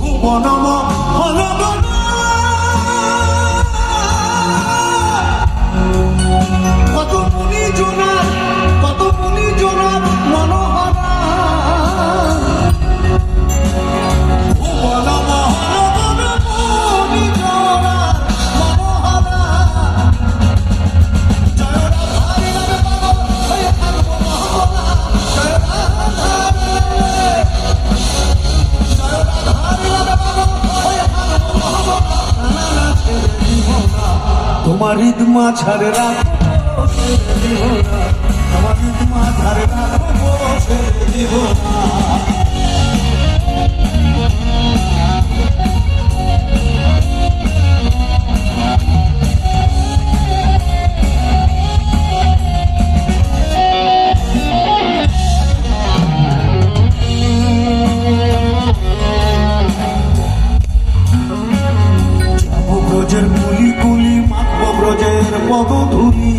ভুবনম হলগণ কত মুনি জোনার মনোহরা ভুবনম হলগণ মুনি জোনার মনোহরা জয় রাধারি নামে পাগল হয়ে থাকবো মহবরা জয় রাধারি তোমার রিদমা ছাড়ে রাখবো ছেড়ে দিব না তোমার রিদমা ছাড়ে রাখবো ছেড়ে দিব না ব্রজের কুলি কুলি মাখবো ব্রজের পদধূলি